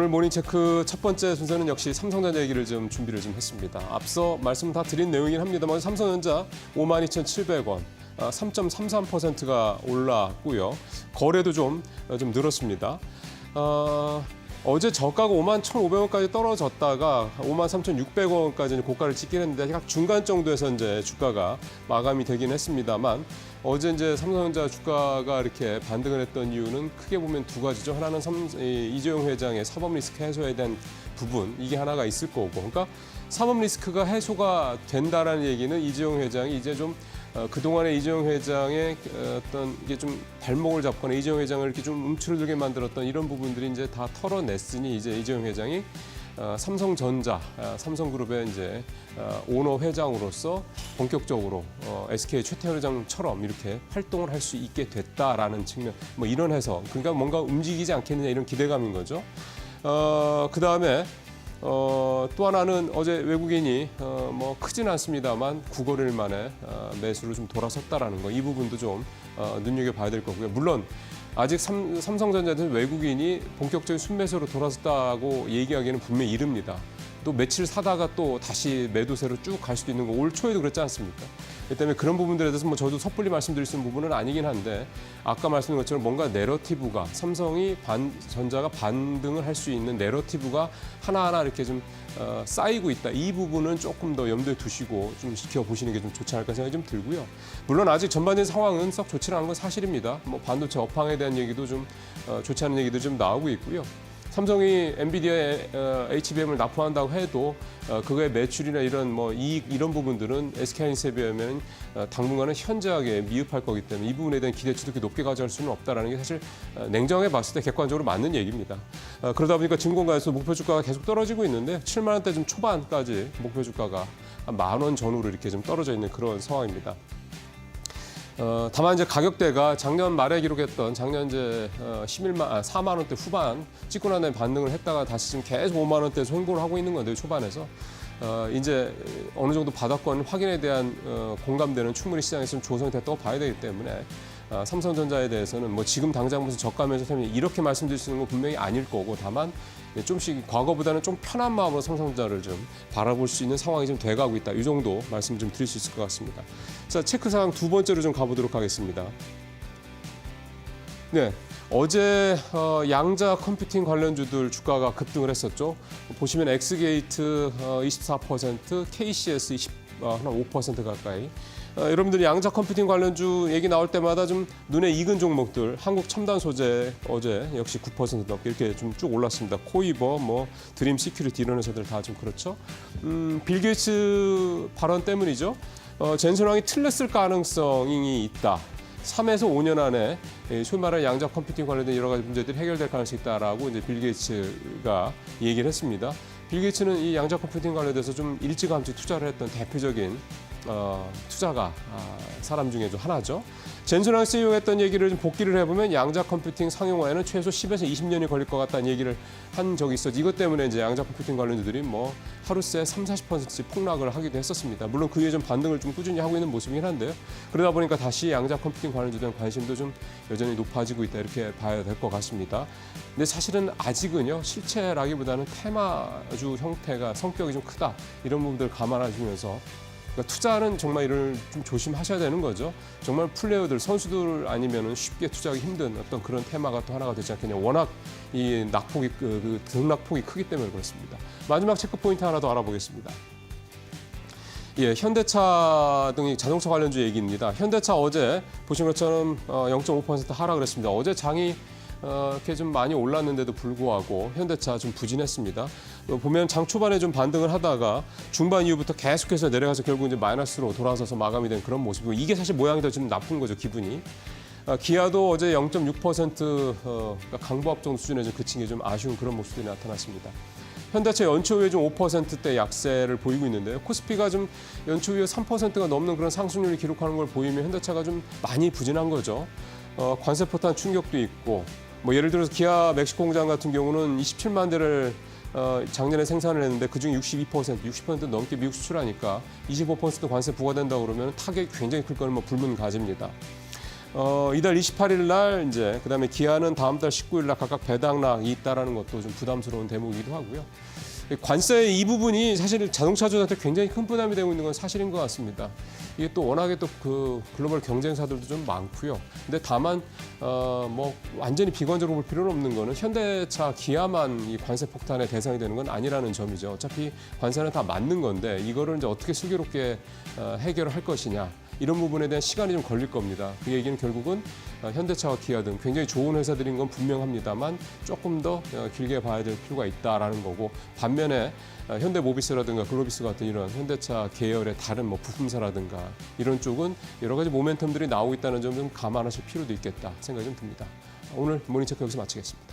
오늘 모닝체크 첫 번째 순서는 역시 삼성전자 얘기를 준비를 했습니다. 앞서 말씀 다 드린 내용이긴 합니다만 삼성전자 52,700원, 3.33%가 올랐고요. 거래도 좀 늘었습니다. 어제 저가가 51,500원까지 떨어졌다가 53,600원까지 고가를 찍긴 했는데 약 중간 정도에서 이제 주가가 마감이 되긴 했습니다만 어제 이제 삼성전자 주가가 이렇게 반등을 했던 이유는 크게 보면 두 가지죠. 하나는 이재용 회장의 사법 리스크 해소에 대한 부분, 이게 하나가 있을 거고. 그러니까 사법 리스크가 해소가 된다라는 얘기는 이재용 회장이 이제 좀 그동안에 이재용 회장의 어떤 이게 좀 발목을 잡거나 이재용 회장을 이렇게 좀 움츠러들게 만들었던 이런 부분들이 이제 다 털어냈으니 이제 이재용 회장이 삼성전자, 삼성그룹의 이제 오너 회장으로서 본격적으로 SK 최태원 회장처럼 이렇게 활동을 할 수 있게 됐다라는 측면, 뭐 이런 해석, 그러니까 뭔가 움직이지 않겠느냐 이런 기대감인 거죠. 그 다음에 또 하나는 어제 외국인이 뭐 크진 않습니다만 9거래일 만에 매수로 좀 돌아섰다라는 거, 이 부분도 좀 눈여겨봐야 될 거고요. 물론 아직 삼성전자는 외국인이 본격적인 순매수로 돌아섰다고 얘기하기에는 분명히 이릅니다. 또 며칠 사다가 또 다시 매도세로 쭉 갈 수도 있는 거, 올 초에도 그랬지 않습니까? 그 때문에 그런 부분들에 대해서 뭐 저도 섣불리 말씀드릴 수 있는 부분은 아니긴 한데, 아까 말씀드린 것처럼 뭔가 내러티브가, 전자가 반등을 할 수 있는 내러티브가 하나하나 이렇게 좀 쌓이고 있다. 이 부분은 조금 더 염두에 두시고 좀 지켜보시는 게 좀 좋지 않을까 생각이 좀 들고요. 물론 아직 전반적인 상황은 썩 좋지 않은 건 사실입니다. 뭐 반도체 업황에 대한 얘기도 좀 좋지 않은 얘기도 좀 나오고 있고요. 삼성이 엔비디아에 HBM을 납품한다고 해도 그거의 매출이나 이런 뭐 이익 이런 부분들은 SK하이닉스에 비하면 당분간은 현저하게 미흡할 거기 때문에 이 부분에 대한 기대치도 그렇게 높게 가져갈 수는 없다라는 게 사실 냉정하게 봤을 때 객관적으로 맞는 얘기입니다. 그러다 보니까 증권가에서 목표 주가가 계속 떨어지고 있는데 7만 원대 좀 초반까지 목표 주가가 한 10,000원 전후로 이렇게 좀 떨어져 있는 그런 상황입니다. 다만 이제 가격대가 작년 말에 기록했던 작년 이제 4만 원대 후반 찍고 난 다음에 반등을 했다가 다시 지금 계속 5만 원대에서 횡보를 하고 있는 건데요, 초반에서. 이제 어느 정도 바닥권 확인에 대한 공감대는 충분히 시장에서 좀 조성이 됐다고 봐야 되기 때문에 삼성전자에 대해서는 뭐 지금 당장 무슨 저가면서 이렇게 말씀드릴 수 있는 건 분명히 아닐 거고, 다만 좀씩 과거보다는 좀 편한 마음으로 삼성전자를 좀 바라볼 수 있는 상황이 좀 돼가고 있다. 이 정도 말씀 좀 드릴 수 있을 것 같습니다. 자, 체크사항 두 번째로 좀 가보도록 하겠습니다. 네. 어제 양자 컴퓨팅 관련주들 주가가 급등을 했었죠. 보시면 엑스게이트 24%, KCS 한 5% 가까이. 여러분들이 양자 컴퓨팅 관련주 얘기 나올 때마다 좀 눈에 익은 종목들, 한국 첨단 소재 어제 역시 9% 넘게 이렇게 좀 쭉 올랐습니다. 코이버, 뭐 드림 시큐리티 이런 회사들 다 좀 그렇죠. 빌 게이츠 발언 때문이죠. 젠슨 왕이 틀렸을 가능성이 있다. 3에서 5년 안에 소위 말하는 양자 컴퓨팅 관련된 여러 가지 문제들이 해결될 가능성이 있다라고 이제 빌 게이츠가 얘기를 했습니다. 빌 게이츠는 이 양자 컴퓨팅 관련돼서 좀 일찌감치 투자를 했던 대표적인 투자가 사람 중에 좀 하나죠. 젠슨왕 CEO가 했던 얘기를 좀 복기를 해보면 양자 컴퓨팅 상용화에는 최소 10에서 20년이 걸릴 것 같다는 얘기를 한 적이 있었죠. 이것 때문에 이제 양자 컴퓨팅 관련주들이 뭐 하루새 30-40%씩 폭락을 하기도 했었습니다. 물론 그 이후에 좀 반등을 좀 꾸준히 하고 있는 모습이긴 한데요. 그러다 보니까 다시 양자 컴퓨팅 관련주에 대한 관심도 좀 여전히 높아지고 있다, 이렇게 봐야 될 것 같습니다. 근데 사실은 아직은요, 실체라기보다는 테마주 형태가 성격이 좀 크다, 이런 부분들을 감안하시면서 그러니까 투자는 정말 이를 좀 조심하셔야 되는 거죠. 정말 플레이어들, 선수들 아니면은 쉽게 투자하기 힘든 어떤 그런 테마가 또 하나가 되지 않겠냐. 워낙 이 낙폭이 등락폭이 크기 때문에 그렇습니다. 마지막 체크 포인트 하나 더 알아보겠습니다. 예, 현대차 등이 자동차 관련주 얘기입니다. 현대차 어제 보신 것처럼 0.5% 하락을 했습니다. 어제 장이 이렇게 좀 많이 올랐는데도 불구하고 현대차 좀 부진했습니다. 보면 장 초반에 좀 반등을 하다가 중반 이후부터 계속해서 내려가서 결국 이제 마이너스로 돌아서서 마감이 된 그런 모습이고, 이게 사실 모양이 더 좀 나쁜 거죠, 기분이. 기아도 어제 0.6% 그러니까 강보합 정도 수준에 좀 그친 게 좀 아쉬운 그런 모습들이 나타났습니다. 현대차 연초 후에 좀 5%대 약세를 보이고 있는데요. 코스피가 좀 연초 후에 3%가 넘는 그런 상승률을 기록하는 걸 보이면 현대차가 좀 많이 부진한 거죠. 관세 포탄 충격도 있고, 뭐 예를 들어서 기아 멕시코 공장 같은 경우는 27만 대를 작년에 생산을 했는데 그중 60% 넘게 미국 수출하니까 25% 관세 부과된다고 그러면 타격이 굉장히 클 거는 뭐 불문가지입니다. 이달 28일 날 이제 그다음에 기아는 다음 달 19일 날 각각 배당락이 있다라는 것도 좀 부담스러운 대목이기도 하고요. 관세 이 부분이 사실 자동차주한테 굉장히 큰 부담이 되고 있는 건 사실인 것 같습니다. 이게 또 워낙에 또 그 글로벌 경쟁사들도 좀 많고요. 근데 다만 뭐 완전히 비관적으로 볼 필요는 없는 거는 현대차, 기아만 이 관세 폭탄의 대상이 되는 건 아니라는 점이죠. 어차피 관세는 다 맞는 건데 이거를 이제 어떻게 슬기롭게 해결을 할 것이냐. 이런 부분에 대한 시간이 좀 걸릴 겁니다. 그 얘기는 결국은 현대차와 기아 등 굉장히 좋은 회사들인 건 분명합니다만 조금 더 길게 봐야 될 필요가 있다라는 거고, 반면에 현대모비스라든가 글로비스 같은 이런 현대차 계열의 다른 뭐 부품사라든가 이런 쪽은 여러 가지 모멘텀들이 나오고 있다는 점 좀 감안하실 필요도 있겠다 생각이 좀 듭니다. 오늘 모닝체크 여기서 마치겠습니다.